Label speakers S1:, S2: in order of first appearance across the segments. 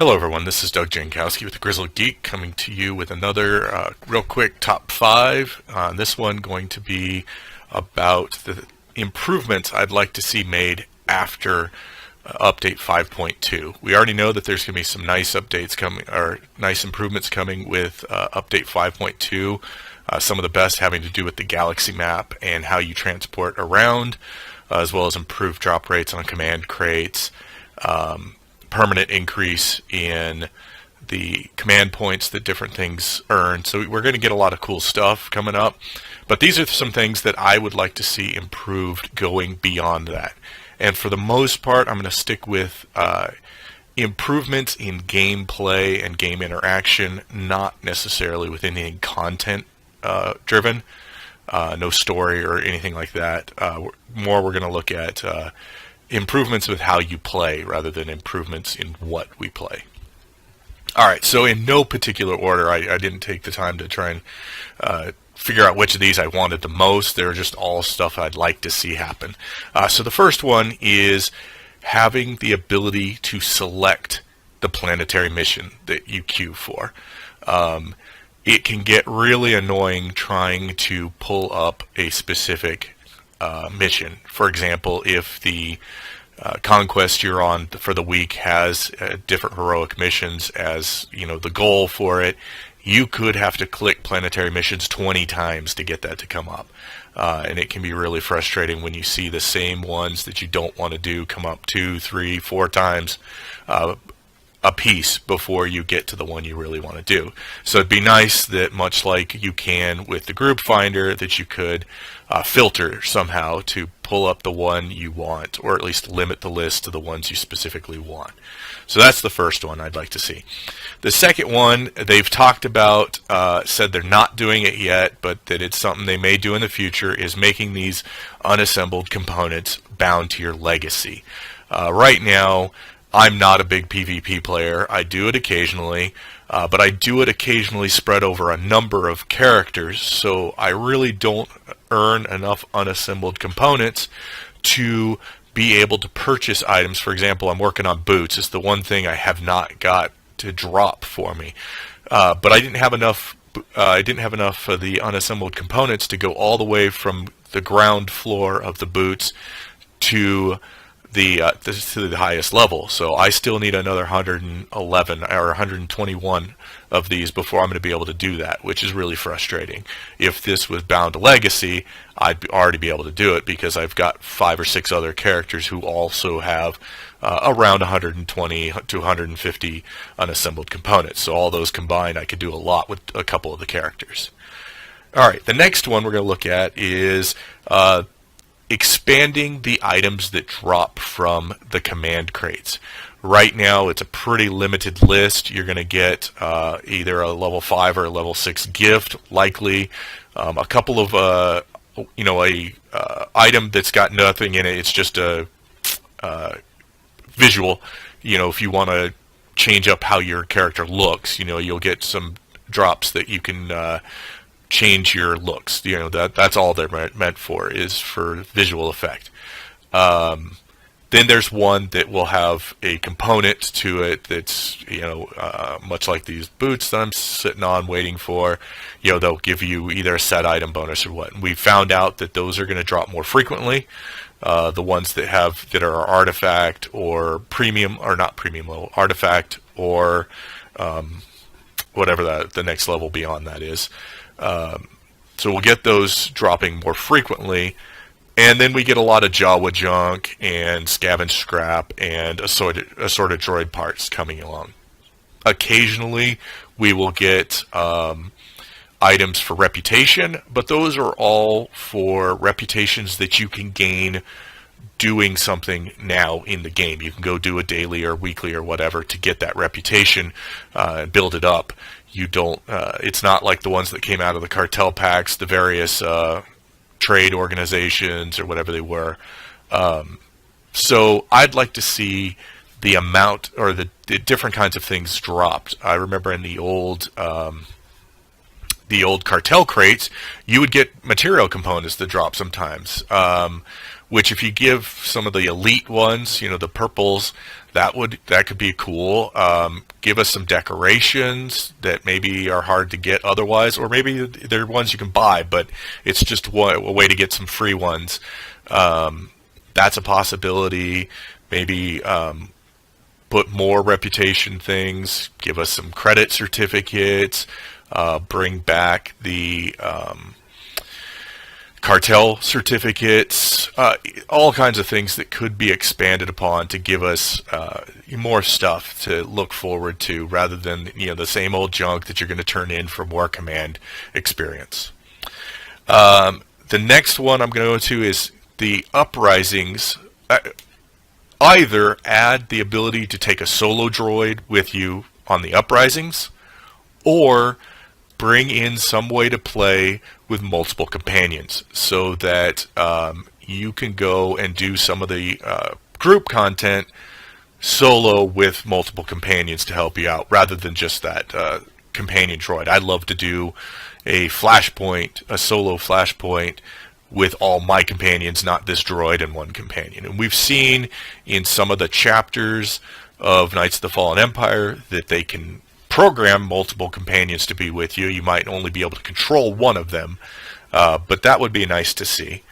S1: Hello everyone, this is Doug Jankowski with the Grizzled Geek coming to you with another real quick top 5. This one going to be about the improvements I'd like to see made after update 5.2. We already know that there's going to be some nice updates coming, or nice improvements coming with update 5.2. Some of the best having to do with the galaxy map and how you transport around, as well as improved drop rates on command crates. Permanent increase in the command points that different things earn. So we're going to get a lot of cool stuff coming up. But these are some things that I would like to see improved going beyond that. And for the most part, I'm going to stick with improvements in gameplay and game interaction, not necessarily with anything content driven. No story or anything like that. We're going to look at improvements with how you play rather than improvements in what we play. Alright, so in no particular order, I didn't take the time to try and figure out which of these I wanted the most. They're just all stuff I'd like to see happen. So the first one is having the ability to select the planetary mission that you queue for. It can get really annoying trying to pull up a specific mission. For example, if the conquest you're on for the week has different heroic missions as the goal for it, you could have to click planetary missions 20 times to get that to come up. And it can be really frustrating when you see the same ones that you don't want to do come up 2, 3, 4 times a piece before you get to the one you really want to do. So it'd be nice that, much like you can with the group finder, that you could filter somehow to pull up the one you want, or at least limit the list to the ones you specifically want. So that's the first one I'd like to see. The second one, they've talked about, said they're not doing it yet, but that it's something they may do in the future, is making these unassembled components bound to your legacy. Right now, I'm not a big PvP player. I do it occasionally, but I do it occasionally spread over a number of characters, so I really don't earn enough unassembled components to be able to purchase items. For example, I'm working on boots. It's the one thing I have not got to drop for me. But I didn't have enough. I didn't have enough of the unassembled components to go all the way from the ground floor of the boots to the highest level. So I still need another 111 or 121 of these before I'm going to be able to do that, which is really frustrating. If this was bound to legacy, I'd already be able to do it because I've got 5 or 6 other characters who also have around 120 to 150 unassembled components. So all those combined, I could do a lot with a couple of the characters. Alright, the next one we're going to look at is expanding the items that drop from the command crates. Right now, it's a pretty limited list. You're going to get either a level 5 or a level 6 gift, likely. A couple of, a item that's got nothing in it. It's just a visual. If you want to change up how your character looks, you'll get some drops that you can change your looks. That's all they're meant for, is for visual effect. Then there's one that will have a component to it that's much like these boots that I'm sitting on waiting for. They'll give you either a set item bonus or what. And we found out that those are going to drop more frequently. The ones that are artifact or premium, or not premium level, artifact or whatever the next level beyond that is. So we'll get those dropping more frequently, and then we get a lot of Jawa junk and scavenge scrap and assorted droid parts coming along. Occasionally we will get items for reputation, but those are all for reputations that you can gain doing something now in the game. You can go do a daily or weekly or whatever to get that reputation and build it up. You don't. It's not like the ones that came out of the cartel packs, the various trade organizations or whatever they were. So I'd like to see the amount or the different kinds of things dropped. I remember in the old cartel crates, you would get material components that drop sometimes. Which, if you give some of the elite ones, the purples, That could be cool. Give us some decorations that maybe are hard to get otherwise, or maybe they're ones you can buy, but it's just a way to get some free ones. That's a possibility. Maybe put more reputation things. Give us some credit certificates. Bring back the cartel certificates, all kinds of things that could be expanded upon to give us more stuff to look forward to, rather than the same old junk that you're going to turn in for more command experience. The next one I'm going to go to is the Uprisings. Either add the ability to take a solo droid with you on the Uprisings, or bring in some way to play with multiple companions, so that you can go and do some of the group content solo with multiple companions to help you out, rather than just that companion droid. I'd love to do a flashpoint, a solo flashpoint with all my companions, not this droid and one companion. And we've seen in some of the chapters of Knights of the Fallen Empire that they can program multiple companions to be with you. You might only be able to control one of them, but that would be nice to see.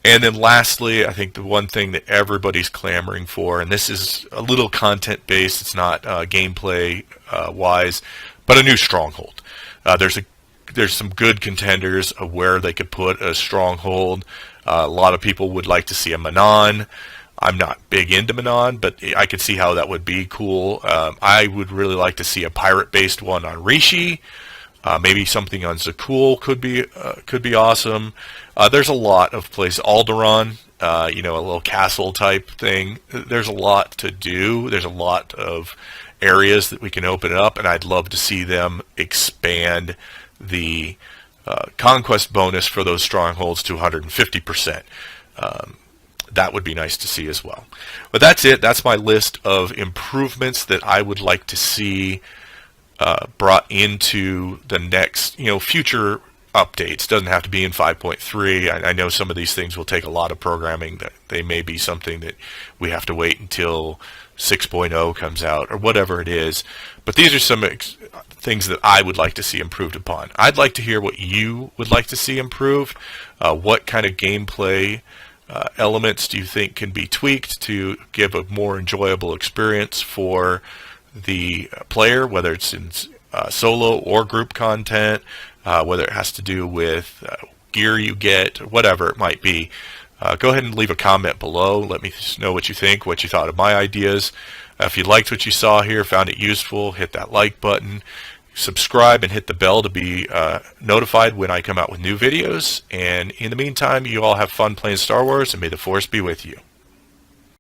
S1: And then lastly, I think the one thing that everybody's clamoring for, and this is a little content based, it's not gameplay wise, but a new Stronghold. There's some good contenders of where they could put a Stronghold. A lot of people would like to see a Manon. I'm not big into Manon, but I could see how that would be cool. I would really like to see a pirate-based one on Rishi. Maybe something on Zakuul could be awesome. There's a lot of places. Alderaan, a little castle type thing. There's a lot to do. There's a lot of areas that we can open up, and I'd love to see them expand the conquest bonus for those strongholds to 150%. That would be nice to see as well. But that's it. That's my list of improvements that I would like to see brought into the next, future updates. Doesn't have to be in 5.3. I know some of these things will take a lot of programming. That they may be something that we have to wait until 6.0 comes out or whatever it is. But these are some things that I would like to see improved upon. I'd like to hear what you would like to see improved. What kind of gameplay elements do you think can be tweaked to give a more enjoyable experience for the player, whether it's in solo or group content, whether it has to do with gear you get, whatever it might be. Go ahead and leave a comment below. Let me know what you think, what you thought of my ideas. If you liked what you saw here, found it useful, hit that like button. Subscribe and hit the bell to be notified when I come out with new videos. And in the meantime, you all have fun playing Star Wars, and may the Force be with you.